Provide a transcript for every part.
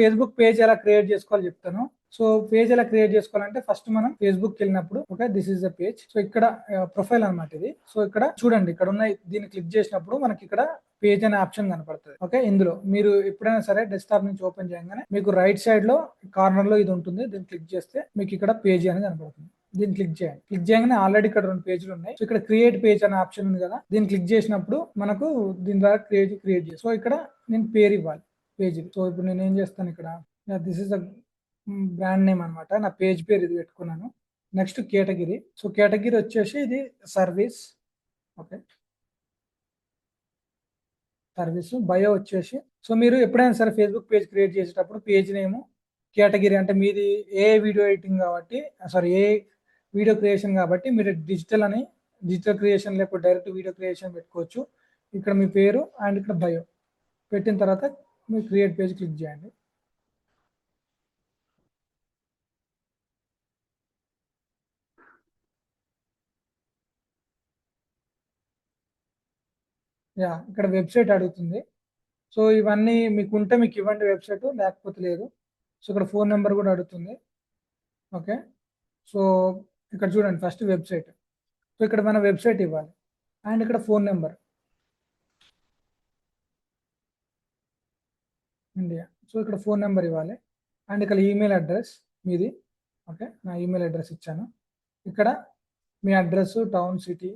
Facebook page ఎలా create చేసుకోవాలో చెప్తాను. సో పేజ్ ఎలా క్రియేట్ చేసుకోవాలంటే ఫస్ట్ మనం ఫేస్బుక్ వెళ్ళినప్పుడు okay this is the page. So ఇక్కడ ప్రొఫైల్ అనమాట ఇది. సో ఇక్కడ చూడండి ఇక్కడ ఉన్న దీన్ని క్లిక్ చేసినప్పుడు మనకి ఇక్కడ పేజ్ అనే ఆప్షన్ కనపడుతుంది. ఓకే ఇందులో మీరు ఎప్పుడైనా సరే డెస్క్టాప్ నుంచి ఓపెన్ చేయగానే మీకు రైట్ సైడ్ లో కార్నర్ లో ఇది ఉంటుంది. దీన్ని క్లిక్ చేస్తే మీకు ఇక్కడ పేజ్ అనేది కనపడుతుంది. దీన్ని క్లిక్ చేయండి. క్లిక్ చేయగానే ఆల్రెడీ ఇక్కడ 2 పేజీలు ఉన్నాయి. సో ఇక్కడ క్రియేట్ పేజ్ అనే ఆప్షన్ ఉంది కదా, దీన్ని క్లిక్ చేసినప్పుడు మనకు దీని ద్వారా క్రియేట్ చేసి సో ఇక్కడ నేను పేరు ఇవ్వాలి పేజ్. సో ఇప్పుడు నేను ఏం చేస్తాను ఇక్కడ this is the brand name అనమాట. నా పేజ్ పేరు ఇది పెట్టుకున్నాను. Next category. సో కేటగిరీ వచ్చేసి ఇది సర్వీస్. Okay service. బయో వచ్చేసి సో మీరు ఎప్పుడైనా సరే ఫేస్బుక్ పేజ్ క్రియేట్ చేసేటప్పుడు పేజ్ నేమ్ కేటగిరీ అంటే మీది ఏ వీడియో ఎడిటింగ్ కాబట్టి సారీ ఏ వీడియో క్రియేషన్ కాబట్టి మీరు డిజిటల్ క్రియేషన్ లేకపోతే డైరెక్ట్ వీడియో క్రియేషన్ పెట్టుకోవచ్చు. ఇక్కడ మీ పేరు అండ్ ఇక్కడ బయో పెట్టిన తర్వాత మీరు క్రియేట్ పేజ్ క్లిక్ చేయండి. యా ఇక్కడ వెబ్సైట్ అడుగుతుంది. సో ఇవన్నీ మీకు ఉంటే మీకు ఇవ్వండి వెబ్సైట్, లేకపోతే లేదు. సో ఇక్కడ ఫోన్ నెంబర్ కూడా అడుగుతుంది. ఓకే సో ఇక్కడ చూడండి ఫస్ట్ వెబ్సైట్. సో ఇక్కడ మన వెబ్సైట్ ఇవ్వాలి అండ్ ఇక్కడ ఫోన్ నెంబర్ ఇండియా. సో ఇక్కడ ఫోన్ నెంబర్ ఇవ్వాలి అండ్ ఇక్కడ ఈమెయిల్ అడ్రస్ మీది. ఓకే నా ఈమెయిల్ అడ్రస్ ఇచ్చాను. ఇక్కడ మీ address, town, city,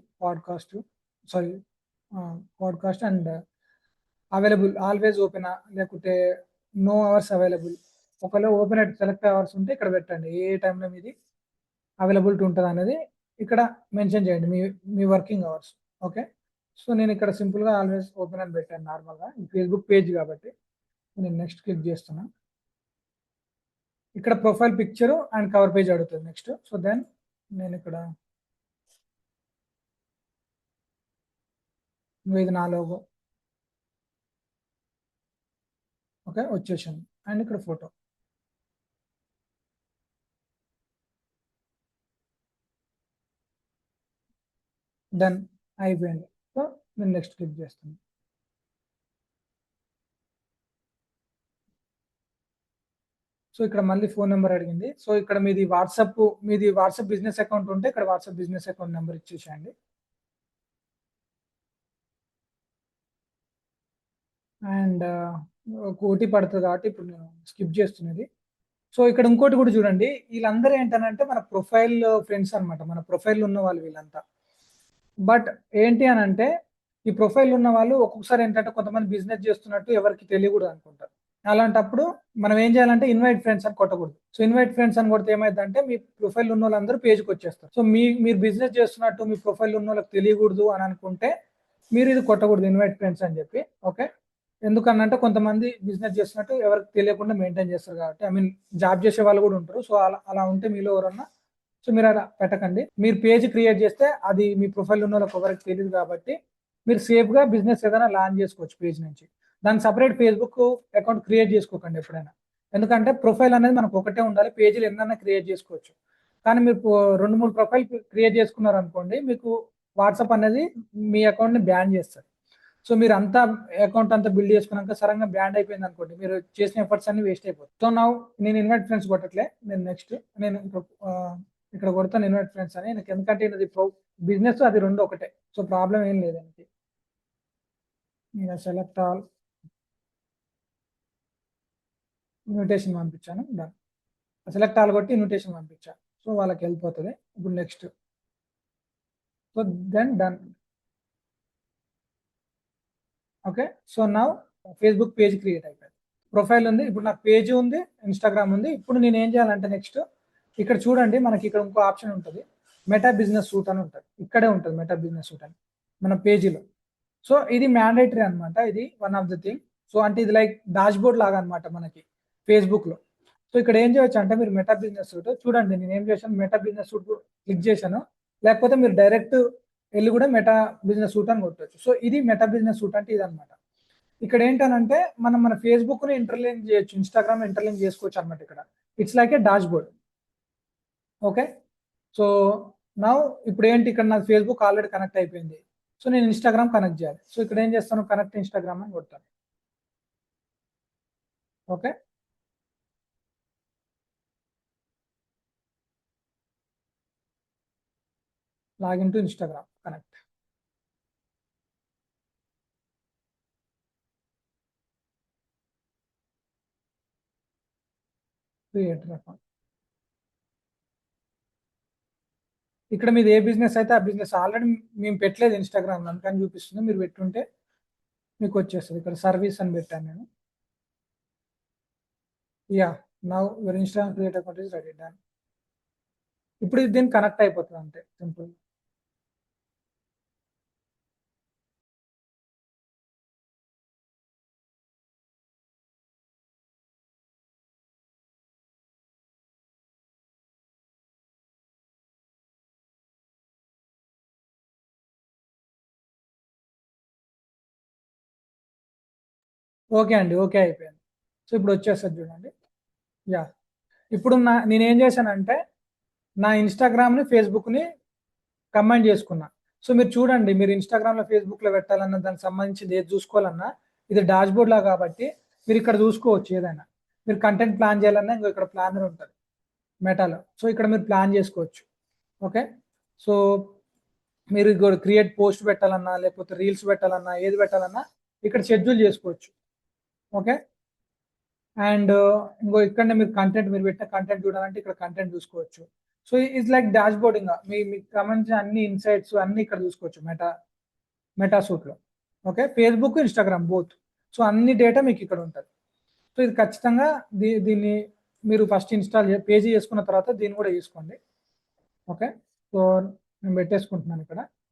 podcast and available always ఓపెనా లేకపోతే నో అవర్స్ అవైలబుల్. ఒకవేళ ఓపెన్ సెలెక్ట్ అవర్స్ ఉంటే ఇక్కడ పెట్టండి ఏ టైంలో మీది అవైలబిలిటీ ఉంటుంది అనేది ఇక్కడ మెన్షన్ చేయండి మీ వర్కింగ్ అవర్స్. ఓకే సో నేను ఇక్కడ సింపుల్గా ఆల్వేస్ ఓపెన్ అని పెట్టాను నార్మల్గా ఫేస్బుక్ పేజ్ కాబట్టి. నేను నెక్స్ట్ క్లిక్ చేస్తున్నా. ఇక్కడ profile picture and cover page అడుగుతుంది నెక్స్ట్. సో దెన్ నేను ఇక్కడ ఇది నా లోగో. ఓకే వచ్చేసాను అండ్ ఇక్కడ ఫోటో. డన్ అయిపోయింది. సో నేను నెక్స్ట్ క్లిక్ చేస్తాను. సో ఇక్కడ మళ్ళీ ఫోన్ నెంబర్ అడిగింది. సో ఇక్కడ మీది వాట్సాప్ బిజినెస్ అకౌంట్ ఉంటే ఇక్కడ వాట్సాప్ బిజినెస్ అకౌంట్ నెంబర్ ఇచ్చేసేయండి. అండ్ ఓటీ పడుతుంది కాబట్టి ఇప్పుడు నేను స్కిప్ చేస్తున్నది. సో ఇక్కడ ఇంకోటి కూడా చూడండి, వీళ్ళందరూ ఏంటనంటే మన ప్రొఫైల్ ఫ్రెండ్స్ అనమాట, మన ప్రొఫైల్ ఉన్న వాళ్ళు వీళ్ళంతా. బట్ ఏంటి అని అంటే ఈ ప్రొఫైల్ ఉన్న వాళ్ళు ఒక్కొక్కసారి ఏంటంటే కొంతమంది బిజినెస్ చేస్తున్నట్టు ఎవరికి తెలియకూడదు అనుకుంటారు. అలాంటప్పుడు మనం ఏం చేయాలంటే ఇన్వైట్ ఫ్రెండ్స్ అని కొట్టకూడదు. సో ఇన్వైట్ ఫ్రెండ్స్ అని కొడితే ఏమైందంటే మీ ప్రొఫైల్ ఉన్న వాళ్ళందరూ పేజ్కి వచ్చేస్తారు. సో మీరు బిజినెస్ చేస్తున్నట్టు మీ ప్రొఫైల్ ఉన్న వాళ్ళకి తెలియకూడదు అని అనుకుంటే మీరు ఇది కొట్టకూడదు ఇన్వైట్ ఫ్రెండ్స్ అని చెప్పి. ఓకే ఎందుకనంటే కొంతమంది బిజినెస్ చేస్తున్నట్టు ఎవరికి తెలియకుండా మెయింటైన్ చేస్తారు కాబట్టి, ఐ మీన్ జాబ్ చేసే వాళ్ళు కూడా ఉంటారు. సో అలా ఉంటే మీలో ఎవరన్నా సో మీరు అలా పెట్టకండి. మీరు పేజ్ క్రియేట్ చేస్తే అది మీ ప్రొఫైల్ ఉన్న వాళ్ళకి ఎవరికి తెలియదు కాబట్టి మీరు సేఫ్గా బిజినెస్ ఏదైనా లాంచ్ చేసుకోవచ్చు పేజ్ నుంచి. దానికి సపరేట్ ఫేస్బుక్ అకౌంట్ క్రియేట్ చేసుకోకండి ఎప్పుడైనా. ఎందుకంటే ప్రొఫైల్ అనేది మనకు ఒకటే ఉండాలి, పేజీలు ఎన్నైనా క్రియేట్ చేసుకోవచ్చు. కానీ మీరు 2-3 ప్రొఫైల్ క్రియేట్ చేసుకున్నారు అనుకోండి, మీకు వాట్సాప్ అనేది మీ అకౌంట్ని బ్యాన్ చేస్తారు. సో మీరు అంతా అకౌంట్ అంతా బిల్డ్ చేసుకున్నాక సడన్గా బ్యాండ్ అయిపోయింది అనుకోండి, మీరు చేసిన ఎఫర్ట్స్ అన్ని వేస్ట్ అయిపోతుంది. సో నేను ఇన్వైట్ ఫ్రెండ్స్ కొట్టట్లే, నేను నెక్స్ట్ ఇక్కడ కొడతాను ఇన్వైట్ ఫ్రెండ్స్ అని. నాకు ఎందుకంటే ఇది బిజినెస్ అది రెండు ఒకటే, సో ప్రాబ్లం ఏం లేదండి. నేను సెలెక్ట్ ఆల్ ఇన్విటేషన్ పంపించాను. డన్. సెలెక్ట్ ఆల్ కొట్టి ఇన్విటేషన్ పంపించాను. సో వాళ్ళకి వెళ్ళిపోతుంది. ఇప్పుడు next. So then done. Okay so నా ఫేస్బుక్ పేజ్ క్రియేట్ అయిపోయింది. ప్రొఫైల్ ఉంది, ఇప్పుడు నాకు పేజ్ ఉంది, ఇన్స్టాగ్రామ్ ఉంది. ఇప్పుడు నేను ఏం చేయాలంటే నెక్స్ట్ ఇక్కడ చూడండి, మనకి ఇక్కడ ఇంకో ఆప్షన్ ఉంటుంది, మెటా బిజినెస్ సూట్ అని ఉంటుంది. ఇక్కడే ఉంటుంది మెటా బిజినెస్ సూట్ అని మన పేజీలో. సో ఇది మ్యాండేటరీ అనమాట, ఇది one of the thing. So అంటే ఇది లైక్ డాష్ బోర్డ్ లాగా అనమాట మనకి ఫేస్బుక్లో. సో ఇక్కడ ఏం చేయొచ్చు అంటే మీరు మెటా బిజినెస్ సూట్ చూడండి, నేను ఏం చేశాను మెటా బిజినెస్ సూట్ క్లిక్ చేశాను, లేకపోతే మీరు డైరెక్ట్ వెళ్ళి కూడా మెటా బిజినెస్ సూట్ అని కొట్టవచ్చు. సో ఇది మెటా బిజినెస్ సూట్ అంటే ఇది అనమాట. ఇక్కడ ఏంటనంటే మనం మన ఫేస్బుక్ ని ఇంటర్లింక్ చేయొచ్చు, ఇన్స్టాగ్రామ్ ఇంటర్లింక్ చేసుకోవచ్చు అనమాట. ఇక్కడ it's like A dash board. Okay so నా ఇప్పుడు ఏంటి, ఇక్కడ నాకు ఫేస్బుక్ ఆల్రెడీ కనెక్ట్ అయిపోయింది. సో నేను ఇన్స్టాగ్రామ్ కనెక్ట్ చేయాలి. సో ఇక్కడ ఏం చేస్తాను, కనెక్ట్ ఇన్స్టాగ్రామ్ అని కొడతాను. Okay login to Instagram connect. Creator account. ఇక్కడ మీది ఏ బిజినెస్ అయితే ఆ బిజినెస్ ఆల్రెడీ మేము పెట్టలేదు ఇన్స్టాగ్రామ్ అందుకని చూపిస్తుంది. మీరు పెట్టుంటే మీకు వచ్చేస్తుంది. ఇక్కడ సర్వీస్ అని పెట్టాను నేను. Yeah now your Instagram creator account is ready done. ఇప్పుడు ఇది దీనికి కనెక్ట్ అయిపోతుంది అంతే, సింపుల్. ఓకే అండి, ఓకే అయిపోయింది. సో ఇప్పుడు వచ్చేస్తుంది చూడండి. యా ఇప్పుడు నేనేం చేశానంటే నా ఇన్స్టాగ్రామ్ని ఫేస్బుక్ని కంబైన్ చేసుకున్నా. సో మీరు చూడండి, మీరు ఇన్స్టాగ్రామ్లో ఫేస్బుక్లో పెట్టాలన్నా దానికి సంబంధించింది ఏది చూసుకోవాలన్నా ఇది డాష్ బోర్డ్ లా కాబట్టి మీరు ఇక్కడ చూసుకోవచ్చు. ఏదైనా మీరు కంటెంట్ ప్లాన్ చేయాలన్నా ఇంకో ఇక్కడ ప్లానర్ ఉంటుంది మెటాలో. సో ఇక్కడ మీరు ప్లాన్ చేసుకోవచ్చు. ఓకే, సో మీరు క్రియేట్ పోస్ట్ పెట్టాలన్నా లేకపోతే రీల్స్ పెట్టాలన్నా ఏది పెట్టాలన్నా ఇక్కడ షెడ్యూల్ చేసుకోవచ్చు. ఓకే, అండ్ ఇంకో ఇక్కడ మీరు కంటెంట్ మీరు పెట్టిన కంటెంట్ చూడాలంటే ఇక్కడ కంటెంట్ చూసుకోవచ్చు. So it's like dashboarding మీకు సంబంధించిన అన్ని ఇన్సైట్స్ అన్ని ఇక్కడ చూసుకోవచ్చు మెటా సూట్లో. Okay, Facebook Instagram both. So అన్ని డేటా మీకు ఇక్కడ ఉంటుంది. సో ఇది ఖచ్చితంగా దీన్ని మీరు ఫస్ట్ పేజీ చేసుకున్న తర్వాత దీన్ని కూడా తీసుకోండి. ఓకే, సో నేను పెట్టేసుకుంటున్నాను ఇక్కడ.